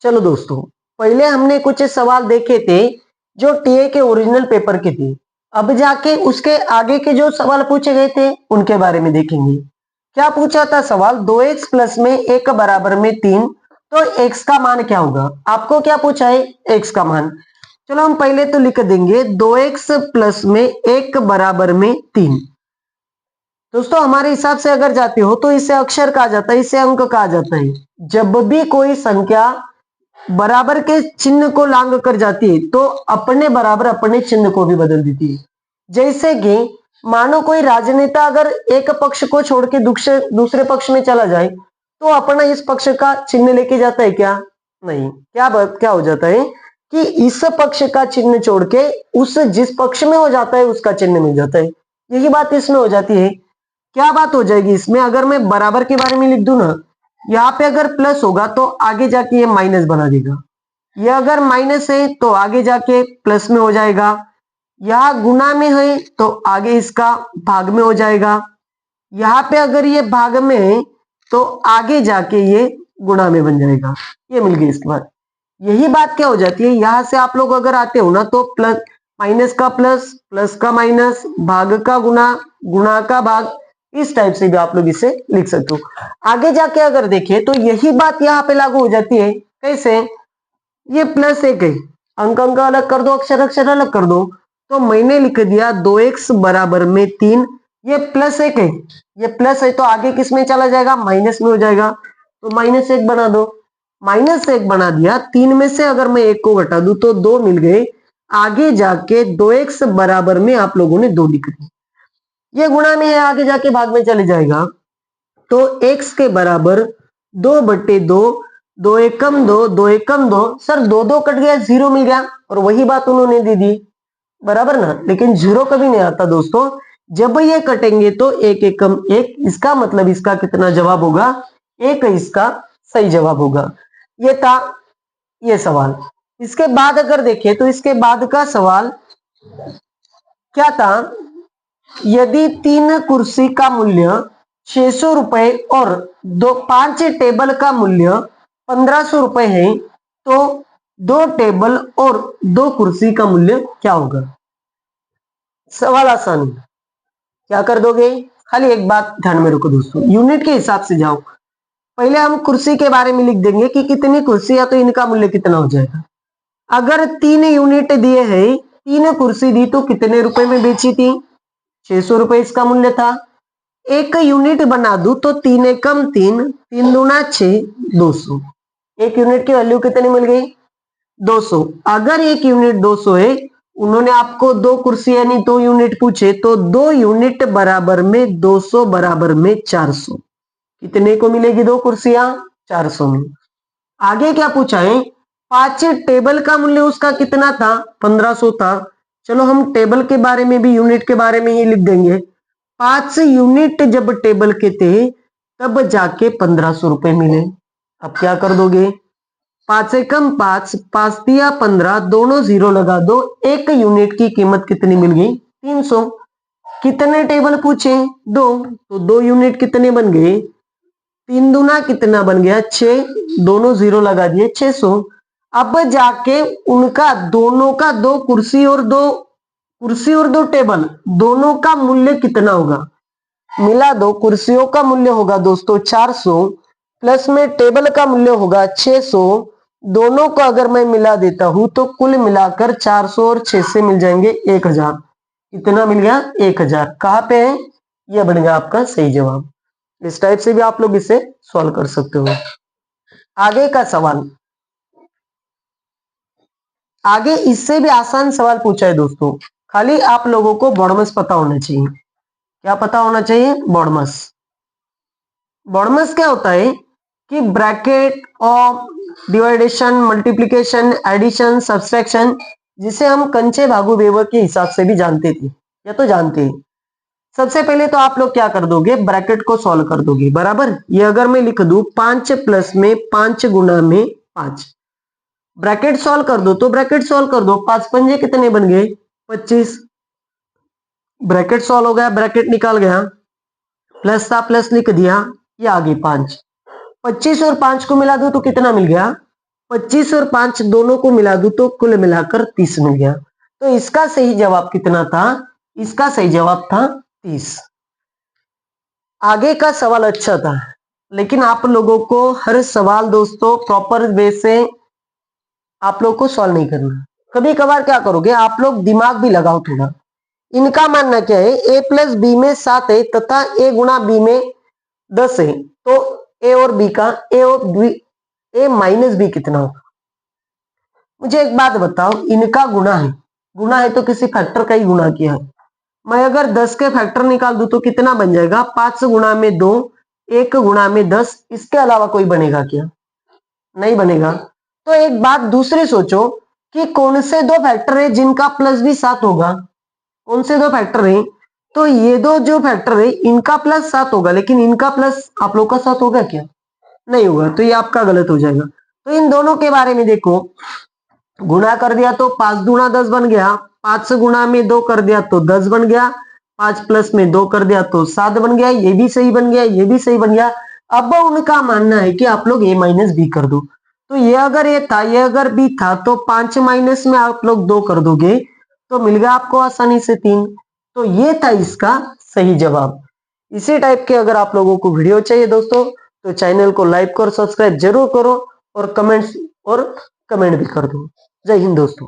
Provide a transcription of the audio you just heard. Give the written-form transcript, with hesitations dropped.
चलो दोस्तों, पहले हमने कुछ सवाल देखे थे जो टीए के ओरिजिनल पेपर के थे। अब जाके उसके आगे के जो सवाल पूछे गए थे उनके बारे में देखेंगे। क्या पूछा था सवाल, 2x प्लस में 1 बराबर में 3, तो x का मान क्या होगा। आपको क्या पूछा है, x का मान। चलो हम पहले तो लिख देंगे 2x प्लस में 1 बराबर में 3। दोस्तों हमारे हिसाब से अगर जाते हो तो इसे अक्षर कहा जाता है, इसे अंक कहा जाता है। जब भी कोई संख्या बराबर के चिन्ह को लांग कर जाती है तो अपने बराबर अपने चिन्ह को भी बदल देती है। जैसे कि मानो कोई राजनेता अगर एक पक्ष को छोड़ के दूसरे पक्ष में चला जाए तो अपना इस पक्ष का चिन्ह लेके जाता है क्या, नहीं। क्या हो जाता है कि इस पक्ष का चिन्ह छोड़ के उस जिस पक्ष में हो जाता है उसका चिन्ह मिल जाता है। यही बात इसमें हो जाती है। क्या बात हो जाएगी इसमें, अगर मैं बराबर के बारे में लिख दूं ना, यहाँ पे अगर प्लस होगा तो आगे जाके ये माइनस बना देगा। ये अगर माइनस है तो आगे जाके प्लस में हो जाएगा। यहाँ गुना में है तो आगे इसका भाग में हो जाएगा। यहाँ पे अगर ये भाग में है तो आगे जाके ये गुणा में बन जाएगा। ये मिल गई इसके बाद। यही बात क्या हो जाती है, यहां से आप लोग अगर आते हो ना तो प्लस माइनस का प्लस, प्लस का माइनस, भाग का गुना, गुणा का भाग, इस टाइप से भी आप लोग इसे लिख सकते हो। आगे जाके अगर देखें तो यही बात यहाँ पे लागू हो जाती है। कैसे, ये प्लस 1 है, अंक अंक अलग कर दो, अक्षर अक्षर अलग कर दो, तो मैंने लिख दिया 2x बराबर में 3। ये प्लस 1 है, ये प्लस है तो आगे किस में चला जाएगा, माइनस में हो जाएगा, तो -1 बना दो। -1 बना दिया, 3 में से अगर मैं 1 को घटा दूं तो 2 मिल गए। आगे जाके 2x बराबर में आप लोगों ने 2 लिख दिया। ये गुणा में है, आगे जाके भाग में चले जाएगा, तो x के बराबर 2/2, 2 एकम 2, 2 एकम 2। सर 2 2 कट गया, 0 मिल गया, और वही बात उन्होंने दे दी, बराबर ना। लेकिन 0 कभी नहीं आता दोस्तों, जब ये कटेंगे तो 1 एकम 1, इसका मतलब इसका कितना जवाब होगा, 1 इसका सही जवाब होगा। ये था ये सवाल। इसके बाद अगर देखें तो इसके बाद का सवाल क्या था, यदि 3 कुर्सी का मूल्य 600 रुपए और 5 टेबल का मूल्य 1500 रुपए है तो 2 टेबल और 2 कुर्सी का मूल्य क्या होगा। सवाल आसान है, क्या कर दोगे, खाली एक बात ध्यान में रखो दोस्तों, यूनिट के हिसाब से जाओ। पहले हम कुर्सी के बारे में लिख देंगे कि कितनी कुर्सी है तो इनका मूल्य कितना हो जाएगा। अगर 3 यूनिट दिए है, 3 कुर्सी दी तो कितने रुपए में बेची थी, 600 रुपए इसका मूल्य था। 1 यूनिट बना दू तो 3 एकम 3, 3 दूना 6, 200। 1 यूनिट की वैल्यू कितनी मिल गई, 200। अगर 1 यूनिट 200 है, उन्होंने आपको 2 कुर्सी यानी 2 यूनिट पूछे, तो 2 यूनिट बराबर में 200 बराबर में 400। कितने को मिलेगी 2 कुर्सियां, 400 में। आगे क्या पूछा है, 5 टेबल का मूल्य उसका कितना था, 1500 था। चलो हम टेबल के बारे में भी यूनिट के बारे में ही लिख देंगे। 5 यूनिट जब टेबल के थे तब जाके 1500 रुपए मिले। अब क्या कर दोगे, 5 एकम 5, 5 दिया 15, दोनों 0 लगा दो, 1 यूनिट की कीमत कितनी मिल गई, 300। कितने टेबल पूछे, 2, तो 2 यूनिट कितने बन गए, 3 दूना कितना बन गया 6, दोनों 0 लगा दिए, 600। अब जाके उनका दोनों का 2 कुर्सी और 2 टेबल दोनों का मूल्य कितना होगा, मिला दो, कुर्सियों का मूल्य होगा दोस्तों 400, प्लस में टेबल का मूल्य होगा 600। दोनों को अगर मैं मिला देता हूं तो कुल मिलाकर 400 और 6 से मिल जाएंगे 1000। कितना मिल गया, 1000। कहां पे है, यह बनेगा आपका सही जवाब। इस टाइप से भी आप लोग इसे सॉल्व कर सकते हो। आगे का सवाल, आगे इससे भी आसान सवाल पूछा है दोस्तों, खाली आप लोगों को बॉडमस पता होना चाहिए। क्या पता होना चाहिए, बॉडमस। बॉडमस क्या होता है कि bracket of divideation, multiplication, addition, subtraction, जिसे हम कंचे भागु बेवर के हिसाब से भी जानते थे या तो जानते हैं। सबसे पहले तो आप लोग क्या कर दोगे, ब्रैकेट को सॉल्व कर दोगे, बराबर। ये अगर मैं लिख दूं 5 प्लस में 5 गुना में 5, ब्रैकेट सॉल्व कर दो तो ब्रैकेट सॉल्व कर दो, 5 पंजे कितने बन गए, 25। ब्रैकेट सॉल्व हो गया, ब्रैकेट निकाल गया, प्लस था प्लस लिख दिया, ये आगे 5, 25 और 5 को मिला दो तो कितना मिल गया, 25 और 5 दोनों को मिला दूं तो कुल मिलाकर 30 मिल गया। तो इसका सही जवाब कितना था? इसका सही जवाब था 30। आगे का सवाल अच्छा था, लेकिन आप लोगों को हर सवाल दोस्तों प्रॉपर वे से आप लोग को सॉल्व नहीं करना। कभी कभार क्या करोगे आप लोग, दिमाग भी लगाओ थोड़ा। इनका मानना क्या है, a प्लस बी में 7 है तथा a गुणा बी में 10 है, तो a और b का a माइनस बी कितना होगा? मुझे एक बात बताओ, इनका गुणा है तो किसी फैक्टर का ही गुणा किया है। मैं अगर 10 के फैक्टर निकाल दूं तो कितना बन जाएगा? 5 गुणा में 2, 1 गुणा में 10। इसके अलावा कोई बनेगा क्या? नहीं बनेगा। तो एक बात दूसरी सोचो कि कौन से दो फैक्टर है जिनका प्लस भी 7 होगा? कौन से दो फैक्टर है? तो ये दो जो फैक्टर है इनका प्लस 7 होगा, लेकिन इनका प्लस आप लोग का 7 होगा क्या? नहीं होगा, तो ये आपका गलत हो जाएगा। तो इन दोनों के बारे में देखो, गुणा कर दिया तो 5 गुणा 10 बन गया, 5 गुणा में 2 कर दिया तो 10 बन गया, 5 प्लस में 2 कर दिया तो 7 बन गया। ये भी सही बन गया, ये भी सही बन गया। अब उनका मानना है कि आप लोग a माइनस बी कर दो। तो ये अगर ए था, ये अगर बी था, तो 5 माइनस में आप लोग 2 कर दोगे तो मिल गया आपको आसानी से 3। तो ये था इसका सही जवाब। इसी टाइप के अगर आप लोगों को वीडियो चाहिए दोस्तों तो चैनल को लाइक और सब्सक्राइब जरूर करो, और कमेंट भी कर दो। जय हिंद दोस्तों।